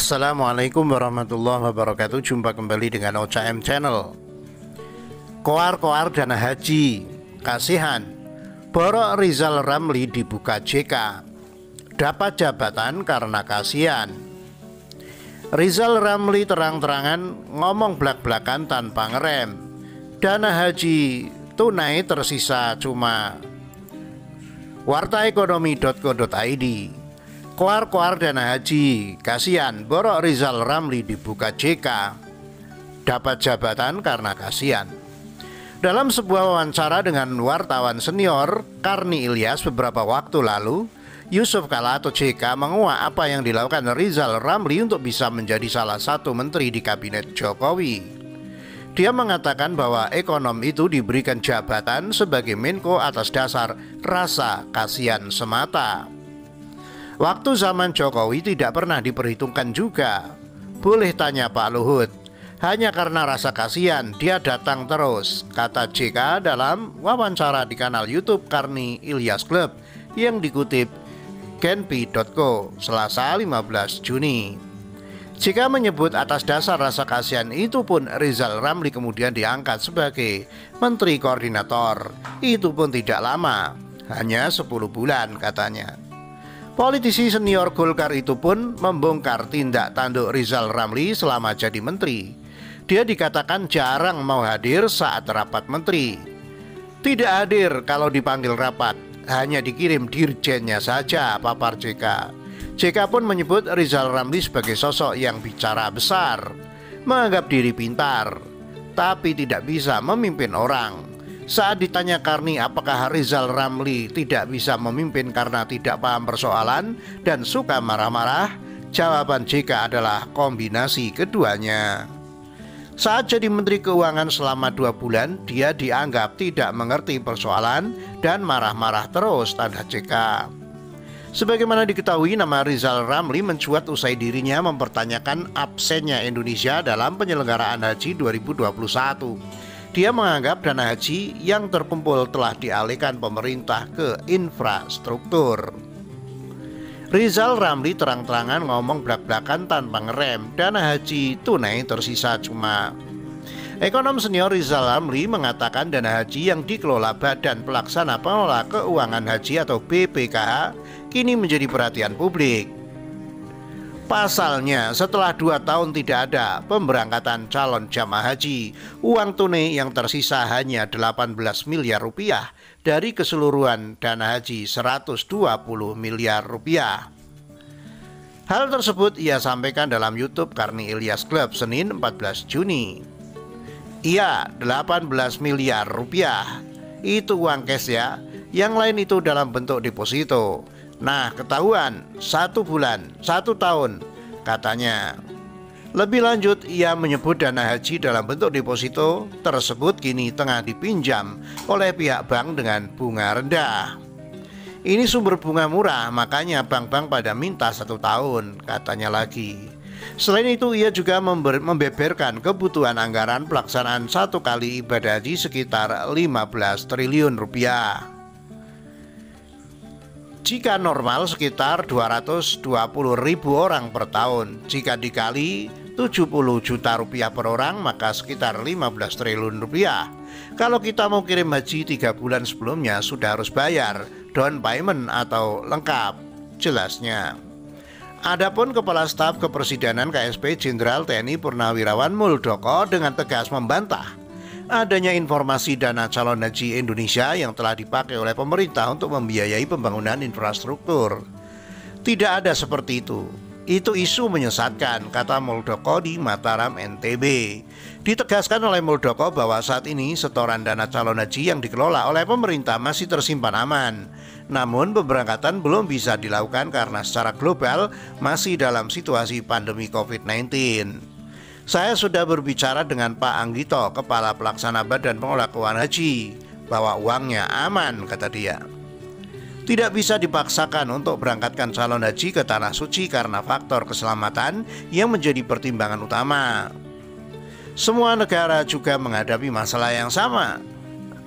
Assalamualaikum warahmatullahi wabarakatuh. Jumpa kembali dengan OCM Channel. Koar-koar dana haji, kasihan. Borok Rizal Ramli dibuka JK, dapat jabatan karena kasihan. Rizal Ramli terang-terangan ngomong blak-blakan tanpa ngerem. Dana haji tunai tersisa cuma. Wartaekonomi.co.id. Koar-koar dana haji, kasihan. Borok Rizal Ramli dibuka JK, dapat jabatan karena kasihan. Dalam sebuah wawancara dengan wartawan senior Karni Ilyas beberapa waktu lalu, Yusuf Kala atau JK menguak apa yang dilakukan Rizal Ramli untuk bisa menjadi salah satu menteri di kabinet Jokowi. Dia mengatakan bahwa ekonom itu diberikan jabatan sebagai Menko atas dasar rasa kasihan semata. Waktu zaman Jokowi tidak pernah diperhitungkan juga. Boleh tanya Pak Luhut, hanya karena rasa kasihan dia datang terus, kata JK dalam wawancara di kanal YouTube Karni Ilyas Club yang dikutip genpi.co Selasa 15 Juni. JK menyebut atas dasar rasa kasihan itu pun Rizal Ramli kemudian diangkat sebagai Menteri Koordinator. Itu pun tidak lama, hanya 10 bulan katanya. Politisi senior Golkar itu pun membongkar tindak tanduk Rizal Ramli selama jadi menteri. Dia dikatakan jarang mau hadir saat rapat menteri. Tidak hadir kalau dipanggil rapat, hanya dikirim dirjennya saja, papar JK. JK pun menyebut Rizal Ramli sebagai sosok yang bicara besar, menganggap diri pintar, tapi tidak bisa memimpin orang. Saat ditanya Karni apakah Rizal Ramli tidak bisa memimpin karena tidak paham persoalan dan suka marah-marah, jawaban JK adalah kombinasi keduanya. Saat jadi Menteri Keuangan selama 2 bulan, dia dianggap tidak mengerti persoalan dan marah-marah terus, tanda JK. Sebagaimana diketahui, nama Rizal Ramli mencuat usai dirinya mempertanyakan absennya Indonesia dalam penyelenggaraan haji 2021. Dia menganggap dana haji yang terkumpul telah dialihkan pemerintah ke infrastruktur. Rizal Ramli terang-terangan ngomong blak-blakan tanpa ngerem. Dana haji tunai tersisa cuma. Ekonom senior Rizal Ramli mengatakan dana haji yang dikelola Badan Pelaksana Pengelola Keuangan Haji atau BPKH kini menjadi perhatian publik. Pasalnya, setelah 2 tahun tidak ada pemberangkatan calon jamaah haji, uang tunai yang tersisa hanya 18 miliar rupiah dari keseluruhan dana haji 120 miliar rupiah. Hal tersebut ia sampaikan dalam YouTube Karni Ilyas Club Senin 14 Juni. Iya, 18 miliar rupiah. Itu uang cash ya. Yang lain itu dalam bentuk deposito. Nah, ketahuan 1 bulan, 1 tahun katanya. Lebih lanjut, ia menyebut dana haji dalam bentuk deposito tersebut kini tengah dipinjam oleh pihak bank dengan bunga rendah. Ini sumber bunga murah, makanya bank-bank pada minta 1 tahun, katanya lagi. Selain itu, ia juga membeberkan kebutuhan anggaran pelaksanaan 1 kali ibadah haji sekitar 15 triliun rupiah. Jika normal sekitar 220 ribu orang per tahun. Jika dikali 70 juta rupiah per orang, maka sekitar 15 triliun rupiah. Kalau kita mau kirim haji 3 bulan sebelumnya sudah harus bayar down payment atau lengkap, jelasnya. Adapun Kepala Staf Kepresidenan KSP Jenderal TNI Purnawirawan Muldoko dengan tegas membantah adanya informasi dana calon haji Indonesia yang telah dipakai oleh pemerintah untuk membiayai pembangunan infrastruktur. Tidak ada seperti itu. Itu isu menyesatkan, kata Muldoko di Mataram, NTB. Ditegaskan oleh Muldoko bahwa saat ini setoran dana calon haji yang dikelola oleh pemerintah masih tersimpan aman. Namun pemberangkatan belum bisa dilakukan karena secara global masih dalam situasi pandemi COVID-19. Saya sudah berbicara dengan Pak Anggito, Kepala Pelaksana Badan Pengelola Keuangan Haji, bahwa uangnya aman, kata dia. Tidak bisa dipaksakan untuk berangkatkan calon haji ke Tanah Suci karena faktor keselamatan yang menjadi pertimbangan utama. Semua negara juga menghadapi masalah yang sama.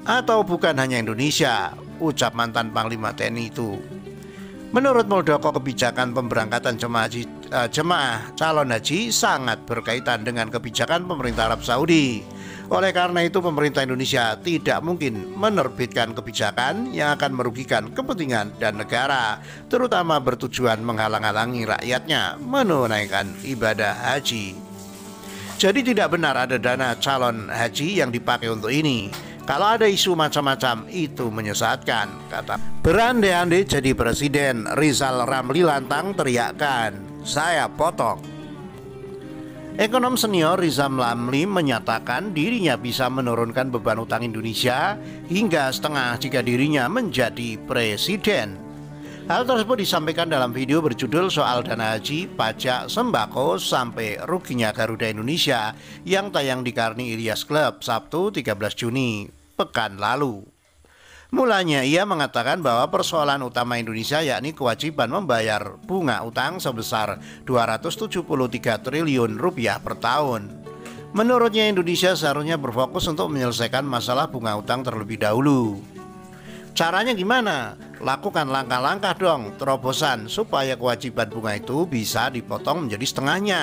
Atau bukan hanya Indonesia, ucap mantan Panglima TNI itu. Menurut Muldoko, kebijakan pemberangkatan jemaah haji jemaah calon haji sangat berkaitan dengan kebijakan pemerintah Arab Saudi. Oleh karena itu pemerintah Indonesia tidak mungkin menerbitkan kebijakan yang akan merugikan kepentingan dan negara, terutama bertujuan menghalang-halangi rakyatnya menunaikan ibadah haji. Jadi tidak benar ada dana calon haji yang dipakai untuk ini. Kalau ada isu macam-macam itu menyesatkan, kata. Berandai-andai jadi presiden, Rizal Ramli lantang teriakkan, "Saya potong." Ekonom senior Rizal Ramli menyatakan dirinya bisa menurunkan beban utang Indonesia hingga setengah jika dirinya menjadi presiden. Hal tersebut disampaikan dalam video berjudul soal dana haji, pajak, sembako, sampai ruginya Garuda Indonesia yang tayang di Karni Ilyas Club Sabtu 13 Juni pekan lalu. Mulanya ia mengatakan bahwa persoalan utama Indonesia yakni kewajiban membayar bunga utang sebesar 273 triliun rupiah per tahun. Menurutnya Indonesia seharusnya berfokus untuk menyelesaikan masalah bunga utang terlebih dahulu. Caranya gimana? Lakukan langkah-langkah dong, terobosan supaya kewajiban bunga itu bisa dipotong menjadi setengahnya,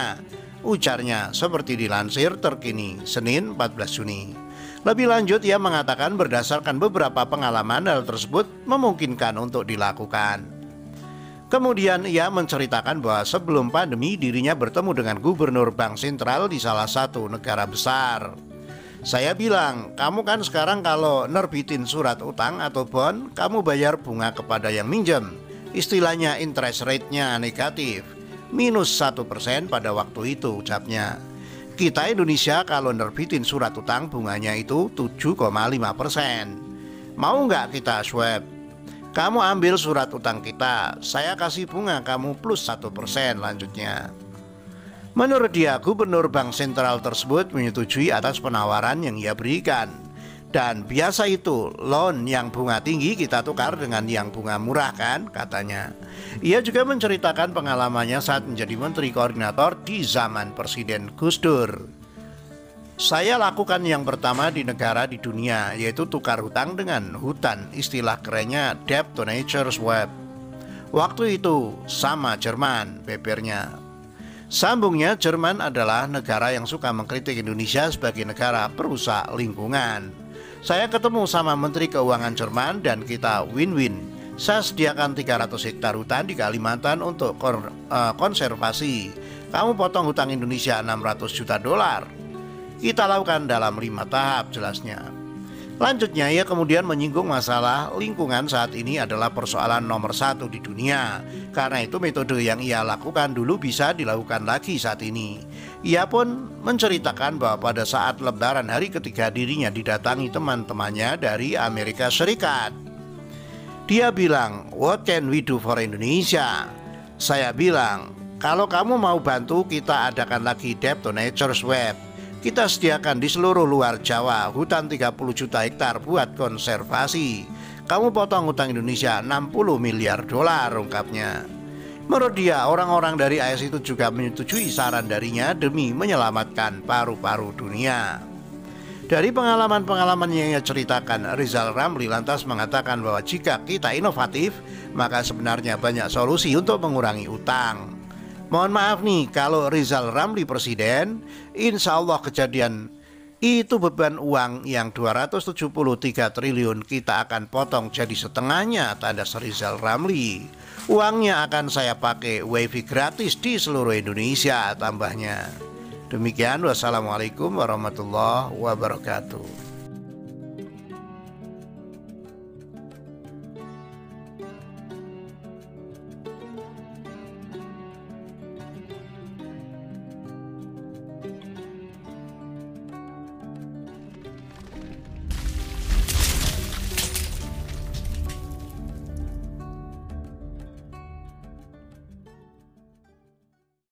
ujarnya seperti dilansir Terkini Senin 14 Juni. Lebih lanjut ia mengatakan berdasarkan beberapa pengalaman hal tersebut memungkinkan untuk dilakukan. Kemudian ia menceritakan bahwa sebelum pandemi dirinya bertemu dengan gubernur bank sentral di salah satu negara besar. Saya bilang, kamu kan sekarang kalau nerbitin surat utang atau bond, kamu bayar bunga kepada yang minjem. Istilahnya interest rate-nya negatif, minus 1% pada waktu itu, ucapnya. Kita Indonesia kalau nerbitin surat utang bunganya itu 7,5%. Mau nggak kita swap? Kamu ambil surat utang kita, saya kasih bunga kamu plus 1%, lanjutnya. Menurut dia, gubernur bank sentral tersebut menyetujui atas penawaran yang ia berikan. Dan biasa itu, loan yang bunga tinggi kita tukar dengan yang bunga murah kan, katanya. Ia juga menceritakan pengalamannya saat menjadi menteri koordinator di zaman Presiden Gus Dur. Saya lakukan yang pertama di negara di dunia, yaitu tukar hutang dengan hutan, istilah kerennya debt to nature swap. Waktu itu sama Jerman, bebernya. Sambungnya, Jerman adalah negara yang suka mengkritik Indonesia sebagai negara perusak lingkungan. Saya ketemu sama Menteri Keuangan Jerman dan kita win-win. Saya sediakan 300 hektar hutan di Kalimantan untuk konservasi. Kamu potong hutang Indonesia 600 juta dolar. Kita lakukan dalam 5 tahap, jelasnya. Lanjutnya ia kemudian menyinggung masalah lingkungan saat ini adalah persoalan nomor 1 di dunia. Karena itu metode yang ia lakukan dulu bisa dilakukan lagi saat ini. Ia pun menceritakan bahwa pada saat lebaran hari ketiga dirinya didatangi teman-temannya dari Amerika Serikat. Dia bilang, "What can we do for Indonesia?" Saya bilang, "Kalau kamu mau bantu kita adakan lagi debt to nature swap. Kita sediakan di seluruh luar Jawa hutan 30 juta hektar buat konservasi. Kamu potong hutang Indonesia 60 miliar dolar, ungkapnya. Menurut dia, orang-orang dari AS itu juga menyetujui saran darinya demi menyelamatkan paru-paru dunia. Dari pengalaman-pengalaman yang ia ceritakan, Rizal Ramli lantas mengatakan bahwa jika kita inovatif, maka sebenarnya banyak solusi untuk mengurangi utang. Mohon maaf nih, kalau Rizal Ramli presiden, insya Allah kejadian itu beban uang yang 273 triliun kita akan potong jadi setengahnya, tanda Rizal Ramli. Uangnya akan saya pakai wifi gratis di seluruh Indonesia, tambahnya. Demikian, wassalamualaikum warahmatullahi wabarakatuh.